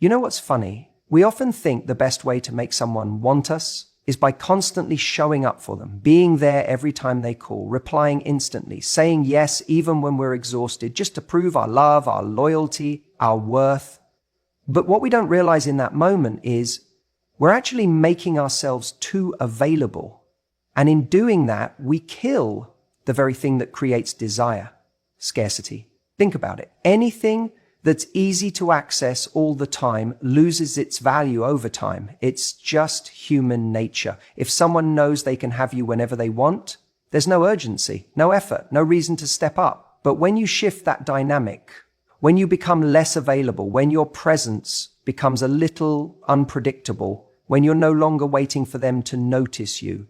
You know what's funny? We often think the best way to make someone want us is by constantly showing up for them, being there every time they call, replying instantly, saying yes even when we're exhausted, just to prove our love, our loyalty, our worth. But what we don't realize in that moment is we're actually making ourselves too available. And in doing that, we kill the very thing that creates desire, scarcity. Think about it. Anything that's easy to access all the time loses its value over time. It's just human nature. If someone knows they can have you whenever they want, there's no urgency, no effort, no reason to step up. But when you shift that dynamic, when you become less available, when your presence becomes a little unpredictable, when you're no longer waiting for them to notice you,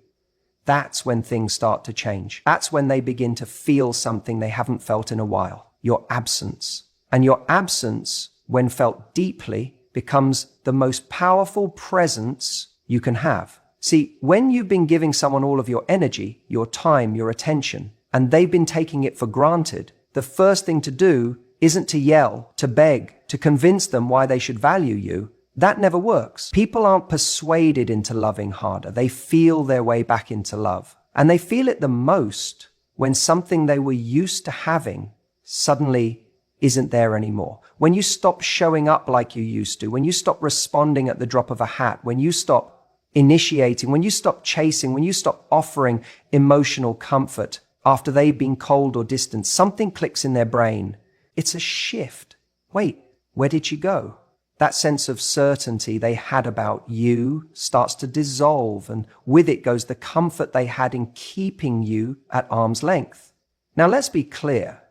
that's when things start to change. That's when they begin to feel something they haven't felt in a while, your absence. And your absence, when felt deeply, becomes the most powerful presence you can have. See, when you've been giving someone all of your energy, your time, your attention, and they've been taking it for granted, the first thing to do isn't to yell, to beg, to convince them why they should value you. That never works. People aren't persuaded into loving harder. They feel their way back into love. And they feel it the most when something they were used to having suddenly isn't there anymore. When you stop showing up like you used to, when you stop responding at the drop of a hat, when you stop initiating, when you stop chasing, when you stop offering emotional comfort after they've been cold or distant, something clicks in their brain. It's a shift. Wait, where did you go? That sense of certainty they had about you starts to dissolve, and with it goes the comfort they had in keeping you at arm's length. Now let's be clear.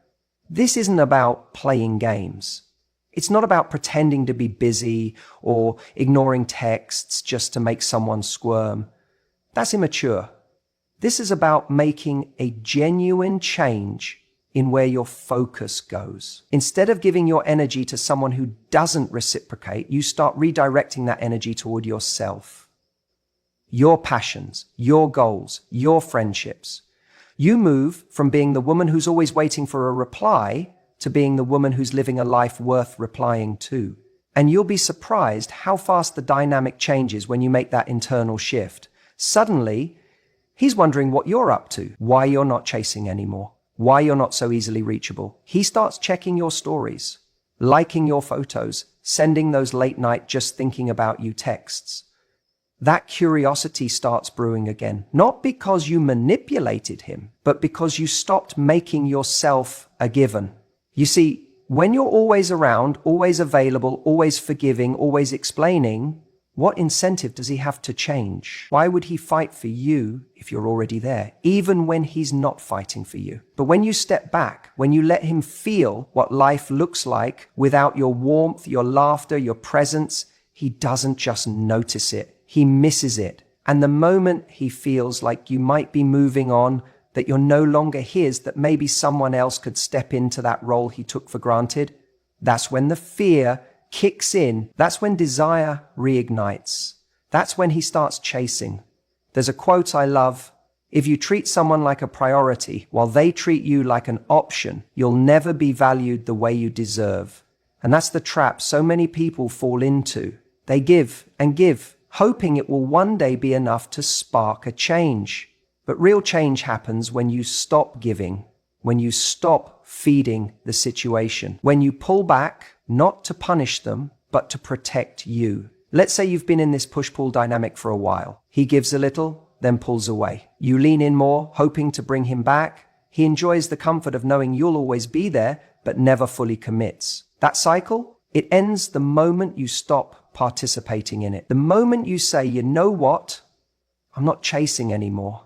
This isn't about playing games. It's not about pretending to be busy or ignoring texts just to make someone squirm. That's immature. This is about making a genuine change in where your focus goes. Instead of giving your energy to someone who doesn't reciprocate, you start redirecting that energy toward yourself, your passions, your goals, your friendships. You move from being the woman who's always waiting for a reply to being the woman who's living a life worth replying to. And you'll be surprised how fast the dynamic changes when you make that internal shift. Suddenly, he's wondering what you're up to, why you're not chasing anymore, why you're not so easily reachable. He starts checking your stories, liking your photos, sending those late night just thinking about you texts. That curiosity starts brewing again, not because you manipulated him, but because you stopped making yourself a given. You see, when you're always around, always available, always forgiving, always explaining, what incentive does he have to change? Why would he fight for you if you're already there, even when he's not fighting for you? But when you step back, when you let him feel what life looks like without your warmth, your laughter, your presence, he doesn't just notice it. He misses it. And the moment he feels like you might be moving on, that you're no longer his, that maybe someone else could step into that role he took for granted, that's when the fear kicks in. That's when desire reignites. That's when he starts chasing. There's a quote I love: if you treat someone like a priority while they treat you like an option, you'll never be valued the way you deserve. And that's the trap so many people fall into. They give and give, hoping it will one day be enough to spark a change. But real change happens when you stop giving, when you stop feeding the situation, when you pull back, not to punish them, but to protect you. Let's say you've been in this push-pull dynamic for a while. He gives a little, then pulls away. You lean in more, hoping to bring him back. He enjoys the comfort of knowing you'll always be there, but never fully commits. That cycle, it ends the moment you stop participating in it. The moment you say, you know what? I'm not chasing anymore.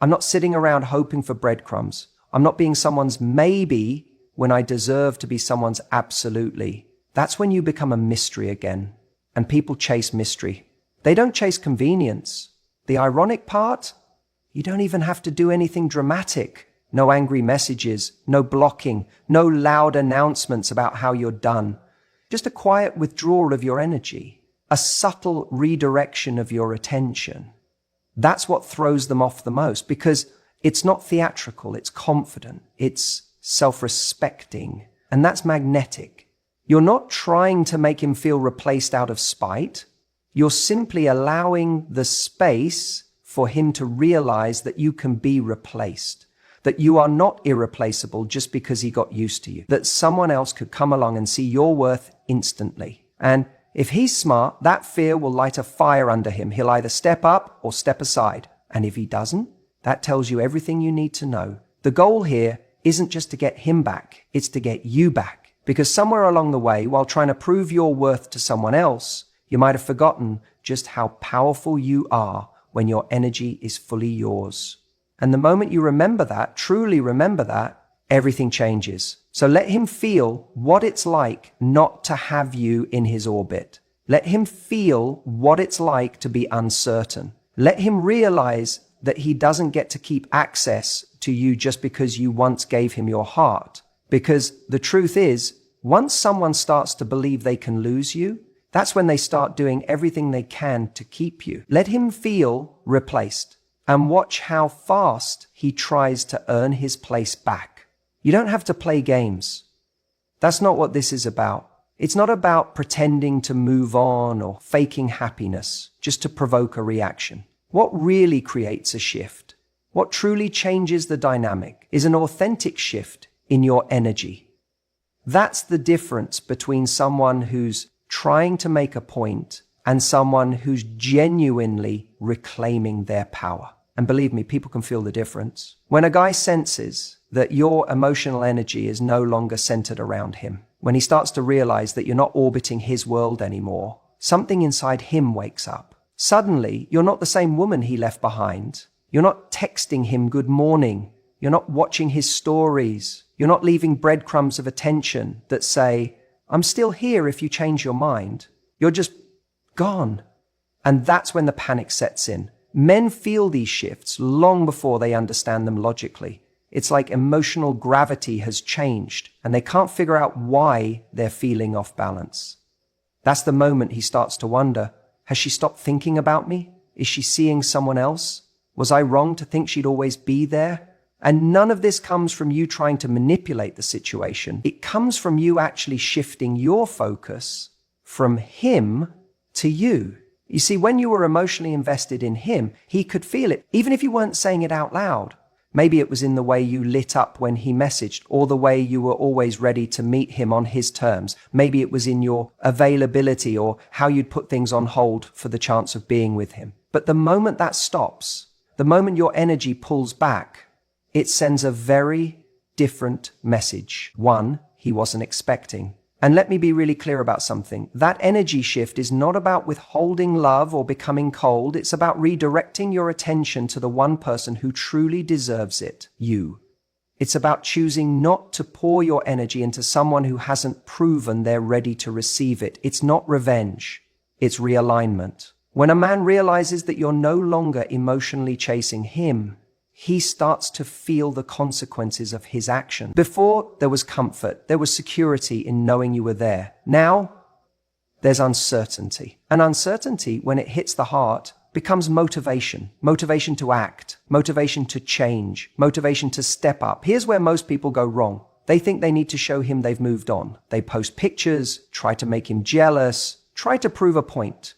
I'm not sitting around hoping for breadcrumbs. I'm not being someone's maybe when I deserve to be someone's absolutely. That's when you become a mystery again. And people chase mystery. They don't chase convenience. The ironic part? You don't even have to do anything dramatic. No angry messages, no blocking, no loud announcements about how you're done. Just a quiet withdrawal of your energy, a subtle redirection of your attention. That's what throws them off the most, because it's not theatrical, it's confident, it's self-respecting, and that's magnetic. You're not trying to make him feel replaced out of spite. You're simply allowing the space for him to realize that you can be replaced, that you are not irreplaceable just because he got used to you, that someone else could come along and see your worth instantly. And if he's smart, that fear will light a fire under him. He'll either step up or step aside. And if he doesn't, that tells you everything you need to know. The goal here isn't just to get him back, it's to get you back. Because somewhere along the way, while trying to prove your worth to someone else, you might have forgotten just how powerful you are when your energy is fully yours. And the moment you remember that, truly remember that, everything changes. So let him feel what it's like not to have you in his orbit. Let him feel what it's like to be uncertain. Let him realize that he doesn't get to keep access to you just because you once gave him your heart. Because the truth is, once someone starts to believe they can lose you, that's when they start doing everything they can to keep you. Let him feel replaced and watch how fast he tries to earn his place back. You don't have to play games. That's not what this is about. It's not about pretending to move on or faking happiness just to provoke a reaction. What really creates a shift, what truly changes the dynamic, is an authentic shift in your energy. That's the difference between someone who's trying to make a point and someone who's genuinely reclaiming their power. And believe me, people can feel the difference. When a guy senses that your emotional energy is no longer centered around him, when he starts to realize that you're not orbiting his world anymore, something inside him wakes up. Suddenly, you're not the same woman he left behind. You're not texting him good morning. You're not watching his stories. You're not leaving breadcrumbs of attention that say, I'm still here if you change your mind. You're just gone. And that's when the panic sets in. Men feel these shifts long before they understand them logically. It's like emotional gravity has changed and they can't figure out why they're feeling off balance. That's the moment he starts to wonder, has she stopped thinking about me? Is she seeing someone else? Was I wrong to think she'd always be there? And none of this comes from you trying to manipulate the situation. It comes from you actually shifting your focus from him to you. You see, when you were emotionally invested in him, he could feel it, even if you weren't saying it out loud. Maybe it was in the way you lit up when he messaged, or the way you were always ready to meet him on his terms. Maybe it was in your availability or how you'd put things on hold for the chance of being with him. But the moment that stops, the moment your energy pulls back, it sends a very different message. One he wasn't expecting. And let me be really clear about something. That energy shift is not about withholding love or becoming cold. It's about redirecting your attention to the one person who truly deserves it, you. It's about choosing not to pour your energy into someone who hasn't proven they're ready to receive it. It's not revenge. It's realignment. When a man realizes that you're no longer emotionally chasing him, he starts to feel the consequences of his action. Before, there was comfort, there was security in knowing you were there. Now, there's uncertainty. And uncertainty, when it hits the heart, becomes motivation. Motivation to act, motivation to change, motivation to step up. Here's where most people go wrong. They think they need to show him they've moved on. They post pictures, try to make him jealous, try to prove a point.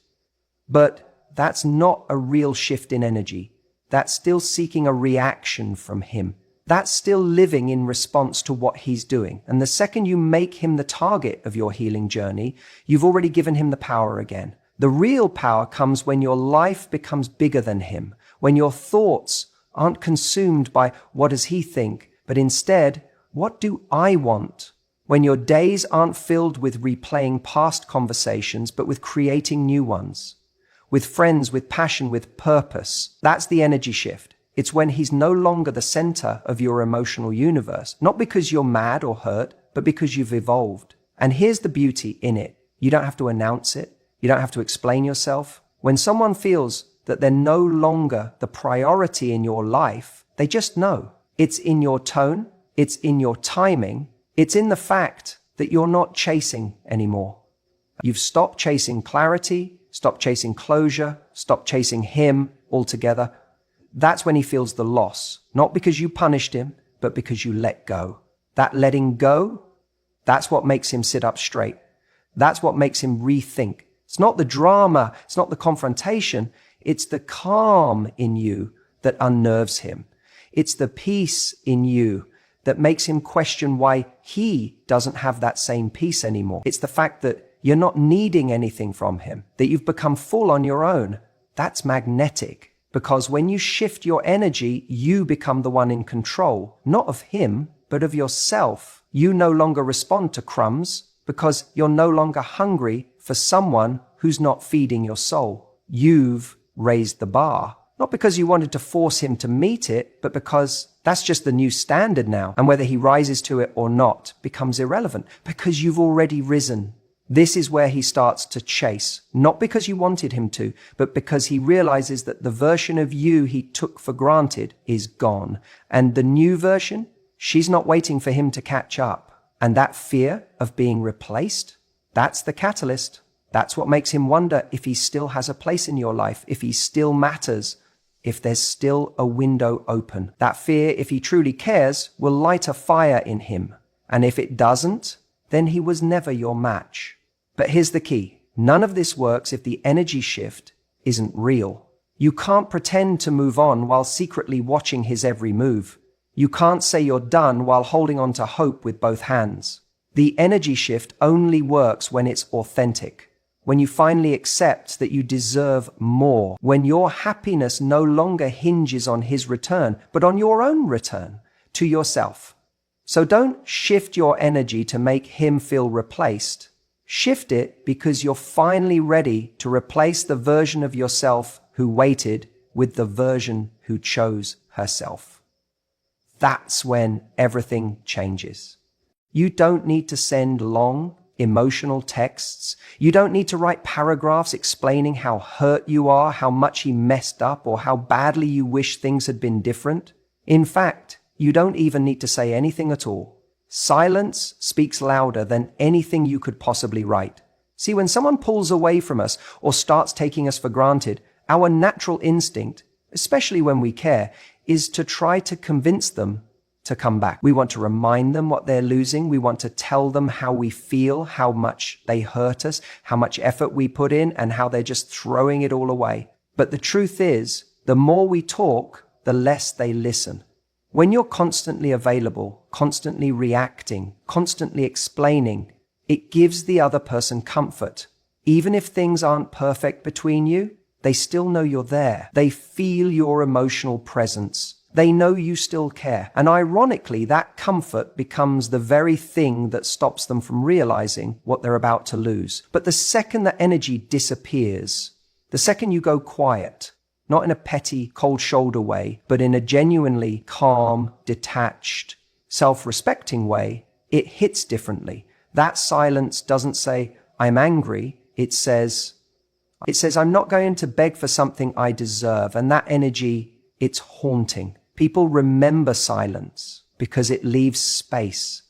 But that's not a real shift in energy. That's still seeking a reaction from him. That's still living in response to what he's doing. And the second you make him the target of your healing journey, you've already given him the power again. The real power comes when your life becomes bigger than him, when your thoughts aren't consumed by what does he think, but instead, what do I want? When your days aren't filled with replaying past conversations, but with creating new ones. With friends, with passion, with purpose. That's the energy shift. It's when he's no longer the center of your emotional universe, not because you're mad or hurt, but because you've evolved. And here's the beauty in it. You don't have to announce it. You don't have to explain yourself. When someone feels that they're no longer the priority in your life, they just know. It's in your tone. It's in your timing. It's in the fact that you're not chasing anymore. You've stopped chasing clarity. Stop chasing closure, stop chasing him altogether. That's when he feels the loss, not because you punished him, but because you let go. That letting go That's what makes him sit up straight. That's what makes him rethink. It's not the drama, it's not the confrontation, it's the calm in you that unnerves him. It's the peace in you that makes him question why he doesn't have that same peace anymore. It's the fact that you're not needing anything from him, that you've become full on your own. That's magnetic, because when you shift your energy, you become the one in control, not of him, but of yourself. You no longer respond to crumbs because you're no longer hungry for someone who's not feeding your soul. You've raised the bar, not because you wanted to force him to meet it, but because that's just the new standard now. And whether he rises to it or not becomes irrelevant because you've already risen. This is where he starts to chase, not because you wanted him to, but because he realizes that the version of you he took for granted is gone. And the new version, she's not waiting for him to catch up. And that fear of being replaced, that's the catalyst. That's what makes him wonder if he still has a place in your life, if he still matters, if there's still a window open. That fear, if he truly cares, will light a fire in him. And if it doesn't, then he was never your match. But here's the key. None of this works if the energy shift isn't real. You can't pretend to move on while secretly watching his every move. You can't say you're done while holding on to hope with both hands. The energy shift only works when it's authentic, when you finally accept that you deserve more, when your happiness no longer hinges on his return, but on your own return to yourself. So don't shift your energy to make him feel replaced. Shift it because you're finally ready to replace the version of yourself who waited with the version who chose herself. That's when everything changes. You don't need to send long, emotional texts. You don't need to write paragraphs explaining how hurt you are, how much he messed up, or how badly you wish things had been different. In fact, you don't even need to say anything at all. Silence speaks louder than anything you could possibly write. See, when someone pulls away from us or starts taking us for granted, our natural instinct, especially when we care, is to try to convince them to come back. We want to remind them what they're losing. We want to tell them how we feel, how much they hurt us, how much effort we put in, and how they're just throwing it all away. But the truth is, the more we talk, the less they listen. When you're constantly available, constantly reacting, constantly explaining, it gives the other person comfort. Even if things aren't perfect between you, they still know you're there. They feel your emotional presence. They know you still care. And ironically, that comfort becomes the very thing that stops them from realizing what they're about to lose. But the second that energy disappears, the second you go quiet, not in a petty, cold shoulder way, but in a genuinely calm, detached, self-respecting way, it hits differently. That silence doesn't say, I'm angry. It says, I'm not going to beg for something I deserve. And that energy, it's haunting. People remember silence because it leaves space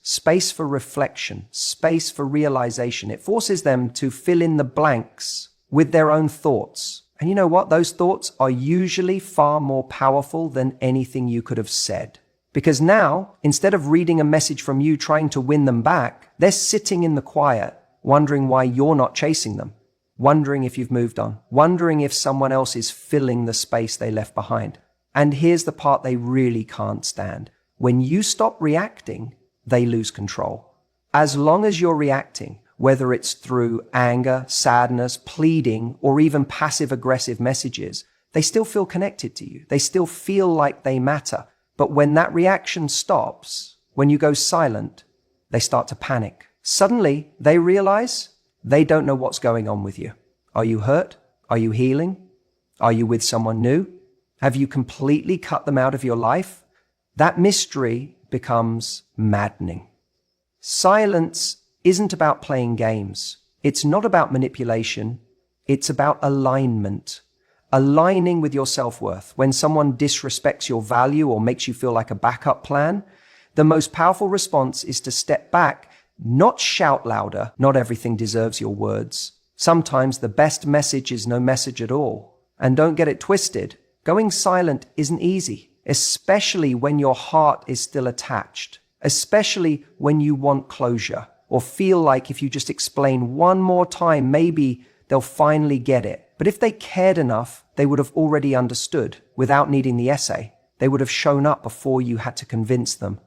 for reflection, space for realization. It forces them to fill in the blanks with their own thoughts. And you know what? Those thoughts are usually far more powerful than anything you could have said. Because now, instead of reading a message from you trying to win them back, they're sitting in the quiet, wondering why you're not chasing them, wondering if you've moved on, wondering if someone else is filling the space they left behind. And here's the part they really can't stand. When you stop reacting, they lose control. As long as you're reacting, whether it's through anger, sadness, pleading, or even passive-aggressive messages, they still feel connected to you. They still feel like they matter. But when that reaction stops, when you go silent, they start to panic. Suddenly, they realize they don't know what's going on with you. Are you hurt? Are you healing? Are you with someone new? Have you completely cut them out of your life? That mystery becomes maddening. Silence isn't about playing games. It's not about manipulation. It's about alignment. Aligning with your self-worth. When someone disrespects your value or makes you feel like a backup plan, the most powerful response is to step back, not shout louder. Not everything deserves your words. Sometimes the best message is no message at all. And don't get it twisted. Going silent isn't easy, especially when your heart is still attached, especially when you want closure, or feel like if you just explain one more time, maybe they'll finally get it. But if they cared enough, they would have already understood without needing the essay. They would have shown up before you had to convince them.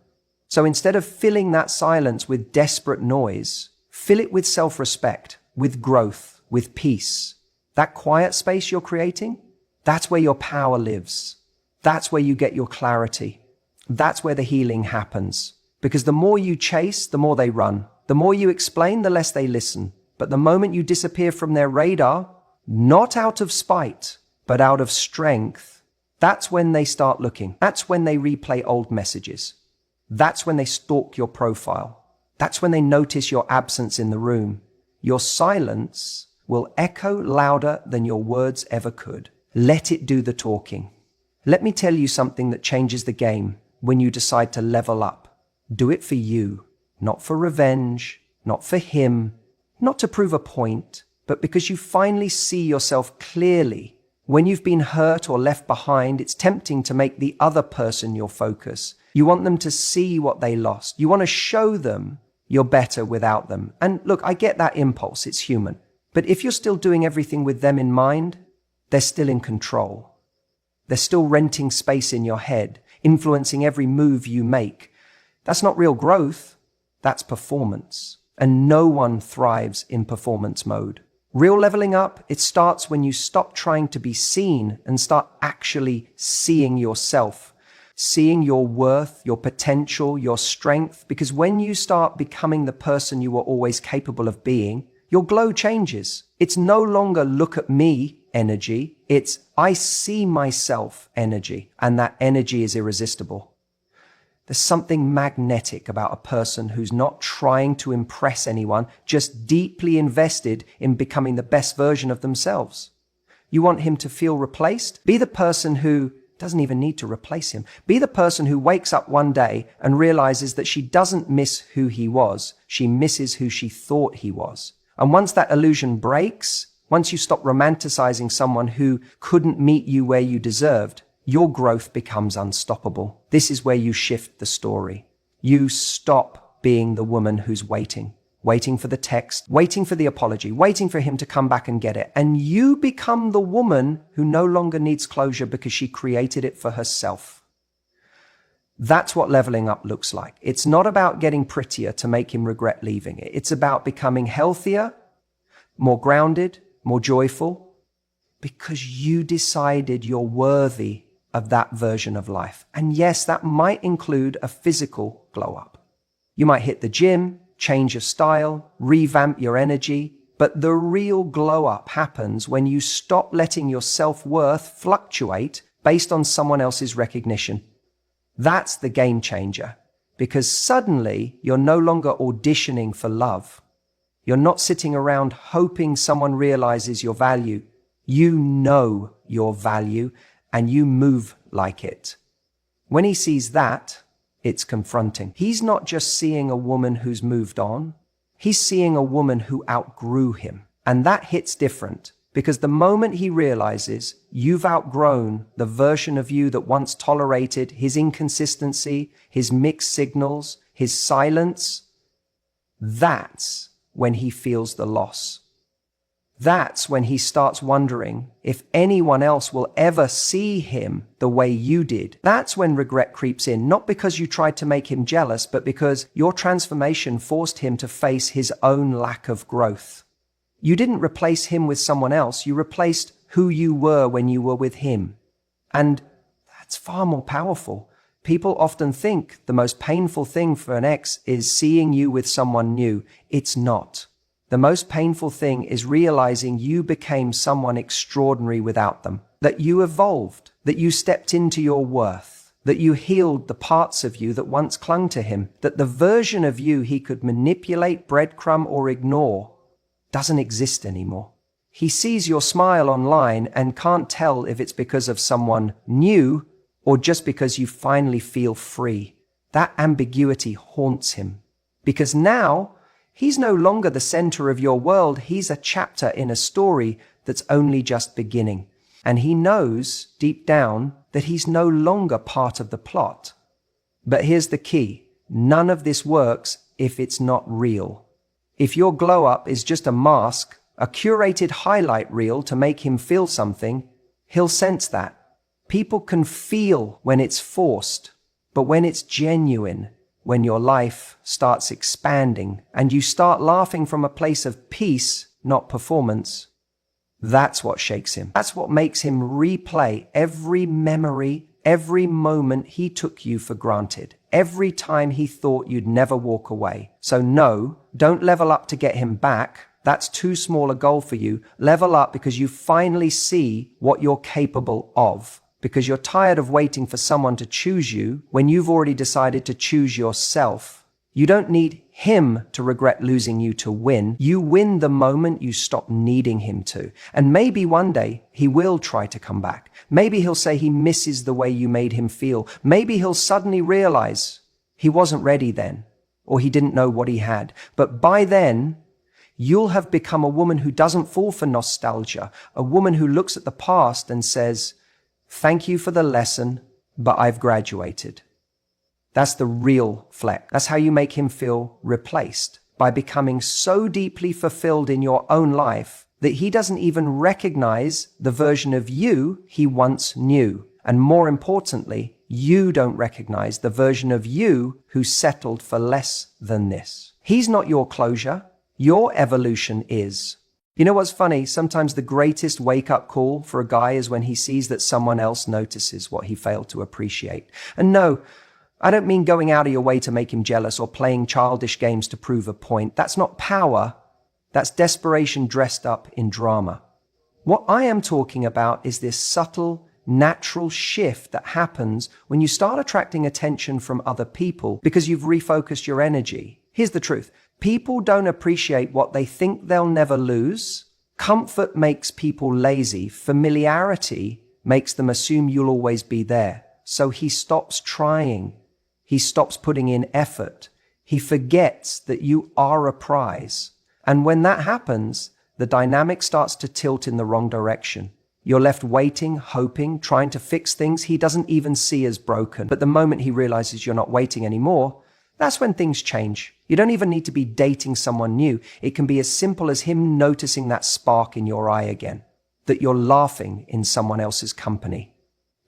So instead of filling that silence with desperate noise, fill it with self-respect, with growth, with peace. That quiet space you're creating, that's where your power lives. That's where you get your clarity. That's where the healing happens. Because the more you chase, the more they run. The more you explain, the less they listen. But the moment you disappear from their radar, not out of spite, but out of strength, that's when they start looking. That's when they replay old messages. That's when they stalk your profile. That's when they notice your absence in the room. Your silence will echo louder than your words ever could. Let it do the talking. Let me tell you something that changes the game when you decide to level up. Do it for you, not for revenge, not for him, not to prove a point, but because you finally see yourself clearly. When you've been hurt or left behind, it's tempting to make the other person your focus. You want them to see what they lost. You want to show them you're better without them. And look, I get that impulse. It's human. But if you're still doing everything with them in mind, they're still in control. They're still renting space in your head, influencing every move you make. That's not real growth. That's performance. And no one thrives in performance mode. Real leveling up, it starts when you stop trying to be seen and start actually seeing yourself, seeing your worth, your potential, your strength. Because when you start becoming the person you were always capable of being, your glow changes. It's no longer look at me energy. It's I see myself energy. And that energy is irresistible. There's something magnetic about a person who's not trying to impress anyone, just deeply invested in becoming the best version of themselves. You want him to feel replaced? Be the person who doesn't even need to replace him. Be the person who wakes up one day and realizes that she doesn't miss who he was. She misses who she thought he was. And once that illusion breaks, once you stop romanticizing someone who couldn't meet you where you deserved, your growth becomes unstoppable. This is where you shift the story. You stop being the woman who's waiting for the text, waiting for the apology, waiting for him to come back and get it. And you become the woman who no longer needs closure because she created it for herself. That's what leveling up looks like. It's not about getting prettier to make him regret leaving it. It's about becoming healthier, more grounded, more joyful, because you decided you're worthy of that version of life. And yes, that might include a physical glow up. You might hit the gym, change your style, revamp your energy, but the real glow up happens when you stop letting your self-worth fluctuate based on someone else's recognition. That's the game changer, because suddenly you're no longer auditioning for love. You're not sitting around hoping someone realizes your value. You know your value and you move like it. When he sees that, it's confronting. He's not just seeing a woman who's moved on. He's seeing a woman who outgrew him. And that hits different because the moment he realizes you've outgrown the version of you that once tolerated his inconsistency, his mixed signals, his silence, that's when he feels the loss. That's when he starts wondering if anyone else will ever see him the way you did. That's when regret creeps in, not because you tried to make him jealous, but because your transformation forced him to face his own lack of growth. You didn't replace him with someone else. You replaced who you were when you were with him. And that's far more powerful. People often think the most painful thing for an ex is seeing you with someone new. It's not. The most painful thing is realizing you became someone extraordinary without them, that you evolved, that you stepped into your worth, that you healed the parts of you that once clung to him, that the version of you he could manipulate, breadcrumb, or ignore doesn't exist anymore. He sees your smile online and can't tell if it's because of someone new or just because you finally feel free. That ambiguity haunts him because now he's no longer the center of your world. He's a chapter in a story that's only just beginning. And he knows deep down that he's no longer part of the plot. But here's the key. None of this works if it's not real. If your glow up is just a mask, a curated highlight reel to make him feel something, he'll sense that. People can feel when it's forced, but when it's genuine, when your life starts expanding and you start laughing from a place of peace, not performance, that's what shakes him. That's what makes him replay every memory, every moment he took you for granted, every time he thought you'd never walk away. So no, don't level up to get him back. That's too small a goal for you. Level up because you finally see what you're capable of. Because you're tired of waiting for someone to choose you when you've already decided to choose yourself. You don't need him to regret losing you to win. You win the moment you stop needing him to. And maybe one day he will try to come back. Maybe he'll say he misses the way you made him feel. Maybe he'll suddenly realize he wasn't ready then, or he didn't know what he had. But by then, you'll have become a woman who doesn't fall for nostalgia, a woman who looks at the past and says, "Thank you for the lesson, but I've graduated." That's the real Fleck. That's how you make him feel replaced, by becoming so deeply fulfilled in your own life that he doesn't even recognize the version of you he once knew. And more importantly, you don't recognize the version of you who settled for less than this. He's not your closure. Your evolution is. You know what's funny? Sometimes the greatest wake-up call for a guy is when he sees that someone else notices what he failed to appreciate. And no, I don't mean going out of your way to make him jealous or playing childish games to prove a point. That's not power. That's desperation dressed up in drama. What I am talking about is this subtle, natural shift that happens when you start attracting attention from other people because you've refocused your energy. Here's the truth. People don't appreciate what they think they'll never lose. Comfort makes people lazy. Familiarity makes them assume you'll always be there. So he stops trying. He stops putting in effort. He forgets that you are a prize. And when that happens, the dynamic starts to tilt in the wrong direction. You're left waiting, hoping, trying to fix things he doesn't even see as broken. But the moment he realizes you're not waiting anymore, that's when things change. You don't even need to be dating someone new. It can be as simple as him noticing that spark in your eye again, that you're laughing in someone else's company,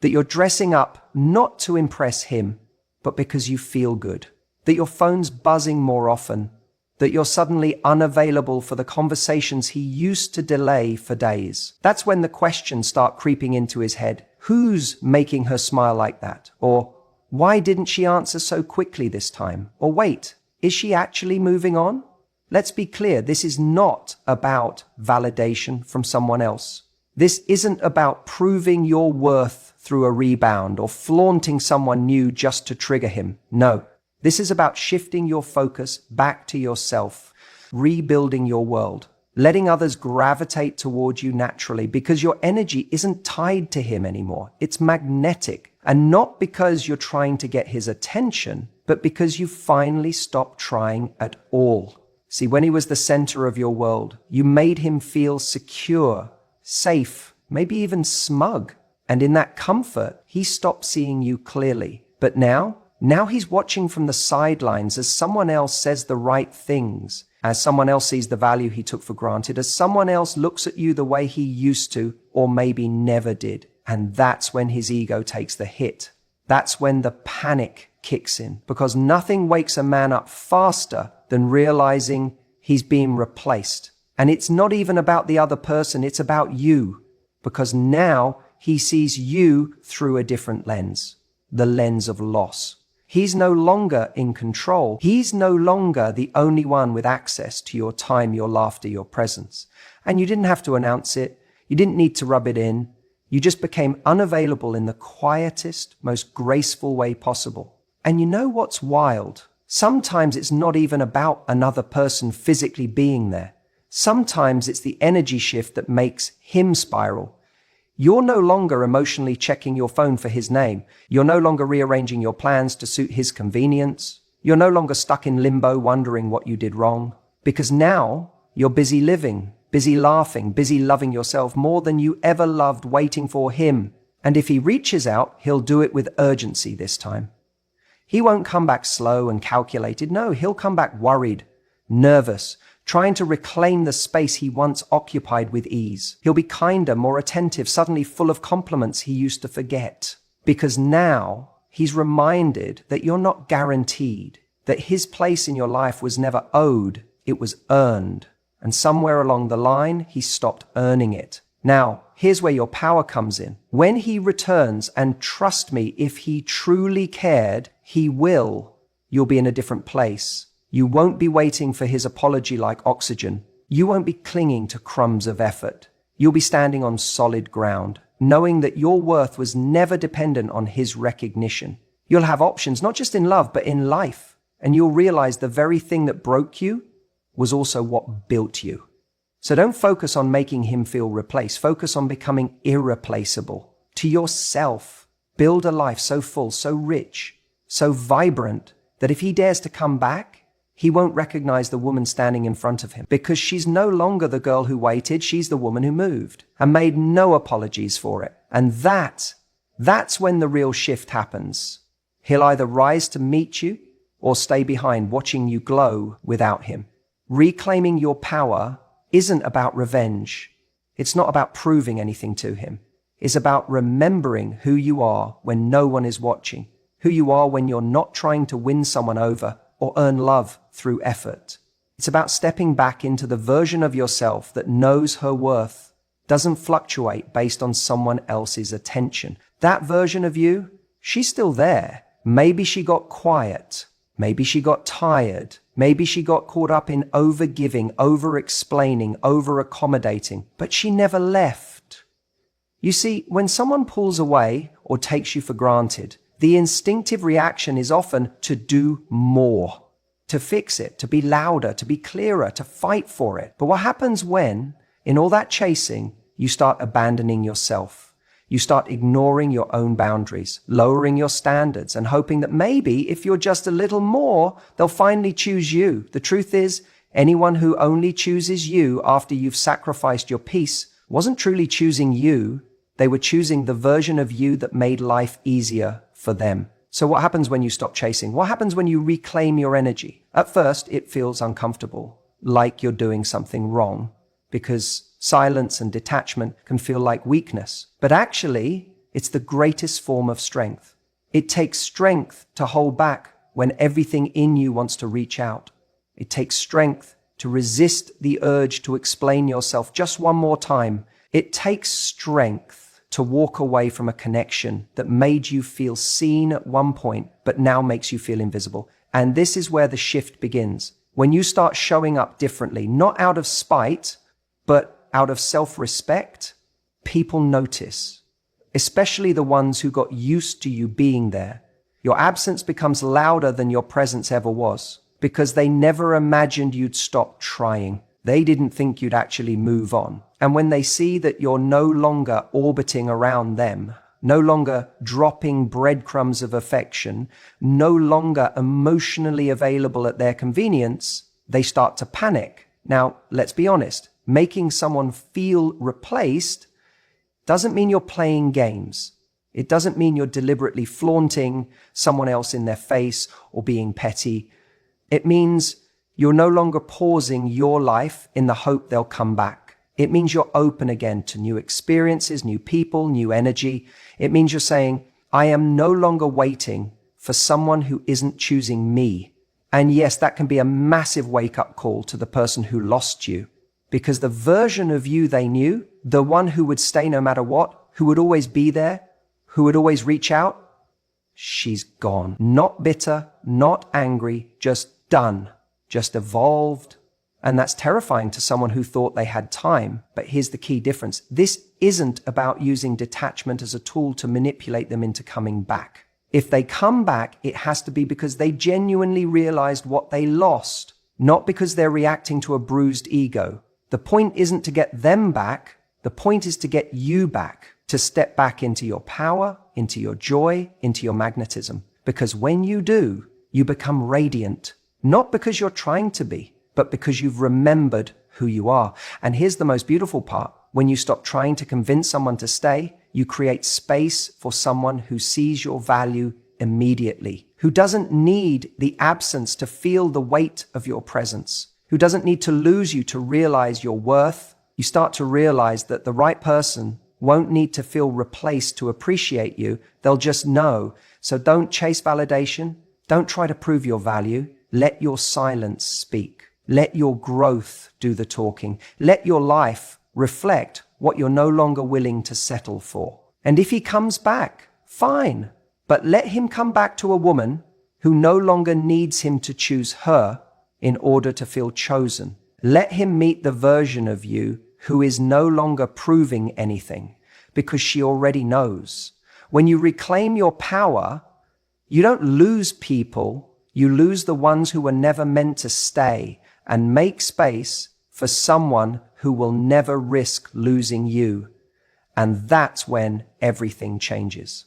that you're dressing up not to impress him, but because you feel good, that your phone's buzzing more often, that you're suddenly unavailable for the conversations he used to delay for days. That's when the questions start creeping into his head. Who's making her smile like that? Or why didn't she answer so quickly this time? Or wait, is she actually moving on? Let's be clear, this is not about validation from someone else. This isn't about proving your worth through a rebound or flaunting someone new just to trigger him. No, this is about shifting your focus back to yourself, rebuilding your world, letting others gravitate toward you naturally because your energy isn't tied to him anymore. It's magnetic. And not because you're trying to get his attention, but because you finally stopped trying at all. See, when he was the center of your world, you made him feel secure, safe, maybe even smug. And in that comfort, he stopped seeing you clearly. But now he's watching from the sidelines as someone else says the right things, as someone else sees the value he took for granted, as someone else looks at you the way he used to, or maybe never did. And that's when his ego takes the hit. That's when the panic kicks in, because nothing wakes a man up faster than realizing he's being replaced. And it's not even about the other person, it's about you, because now he sees you through a different lens, the lens of loss. He's no longer in control. He's no longer the only one with access to your time, your laughter, your presence. And you didn't have to announce it. You didn't need to rub it in. You just became unavailable in the quietest, most graceful way possible. And you know what's wild? Sometimes it's not even about another person physically being there. Sometimes it's the energy shift that makes him spiral. You're no longer emotionally checking your phone for his name. You're no longer rearranging your plans to suit his convenience. You're no longer stuck in limbo wondering what you did wrong. Because now you're busy living, busy laughing, busy loving yourself more than you ever loved, waiting for him. And if he reaches out, he'll do it with urgency this time. He won't come back slow and calculated. No, he'll come back worried, nervous, trying to reclaim the space he once occupied with ease. He'll be kinder, more attentive, suddenly full of compliments he used to forget. Because now he's reminded that you're not guaranteed, that his place in your life was never owed, it was earned. And somewhere along the line, he stopped earning it. Now, here's where your power comes in. When he returns, and trust me, if he truly cared, he will, you'll be in a different place. You won't be waiting for his apology like oxygen. You won't be clinging to crumbs of effort. You'll be standing on solid ground, knowing that your worth was never dependent on his recognition. You'll have options, not just in love, but in life. And you'll realize the very thing that broke you was also what built you. So don't focus on making him feel replaced. Focus on becoming irreplaceable to yourself. Build a life so full, so rich, so vibrant that if he dares to come back, he won't recognize the woman standing in front of him, because she's no longer the girl who waited. She's the woman who moved and made no apologies for it. And that's when the real shift happens. He'll either rise to meet you or stay behind, watching you glow without him. Reclaiming your power isn't about revenge. It's not about proving anything to him. It's about remembering who you are when no one is watching, who you are when you're not trying to win someone over or earn love through effort. It's about stepping back into the version of yourself that knows her worth, doesn't fluctuate based on someone else's attention. That version of you, she's still there. Maybe she got quiet. Maybe she got tired. Maybe she got caught up in over-giving, over-explaining, over-accommodating, but she never left. You see, when someone pulls away or takes you for granted, the instinctive reaction is often to do more, to fix it, to be louder, to be clearer, to fight for it. But what happens when, in all that chasing, you start abandoning yourself? You start ignoring your own boundaries, lowering your standards, and hoping that maybe if you're just a little more, they'll finally choose you. The truth is, anyone who only chooses you after you've sacrificed your peace wasn't truly choosing you. They were choosing the version of you that made life easier for them. So what happens when you stop chasing? What happens when you reclaim your energy? At first, it feels uncomfortable, like you're doing something wrong, because silence and detachment can feel like weakness. But actually, it's the greatest form of strength. It takes strength to hold back when everything in you wants to reach out. It takes strength to resist the urge to explain yourself just one more time. It takes strength to walk away from a connection that made you feel seen at one point, but now makes you feel invisible. And this is where the shift begins. When you start showing up differently, not out of spite, but out of self-respect, people notice, especially the ones who got used to you being there. Your absence becomes louder than your presence ever was, because they never imagined you'd stop trying. They didn't think you'd actually move on. And when they see that you're no longer orbiting around them, no longer dropping breadcrumbs of affection, no longer emotionally available at their convenience, they start to panic. Now, let's be honest. Making someone feel replaced doesn't mean you're playing games. It doesn't mean you're deliberately flaunting someone else in their face or being petty. It means you're no longer pausing your life in the hope they'll come back. It means you're open again to new experiences, new people, new energy. It means you're saying, I am no longer waiting for someone who isn't choosing me. And yes, that can be a massive wake-up call to the person who lost you. Because the version of you they knew, the one who would stay no matter what, who would always be there, who would always reach out, she's gone. Not bitter, not angry, just done, just evolved. And that's terrifying to someone who thought they had time. But here's the key difference. This isn't about using detachment as a tool to manipulate them into coming back. If they come back, it has to be because they genuinely realized what they lost, not because they're reacting to a bruised ego. The point isn't to get them back. The point is to get you back, to step back into your power, into your joy, into your magnetism. Because when you do, you become radiant, not because you're trying to be, but because you've remembered who you are. And here's the most beautiful part. When you stop trying to convince someone to stay, you create space for someone who sees your value immediately, who doesn't need the absence to feel the weight of your presence, who doesn't need to lose you to realize your worth. You start to realize that the right person won't need to feel replaced to appreciate you. They'll just know. So don't chase validation. Don't try to prove your value. Let your silence speak. Let your growth do the talking. Let your life reflect what you're no longer willing to settle for. And if he comes back, fine. But let him come back to a woman who no longer needs him to choose her in order to feel chosen. Let him meet the version of you who is no longer proving anything because she already knows. When you reclaim your power, you don't lose people, you lose the ones who were never meant to stay, and make space for someone who will never risk losing you. And that's when everything changes.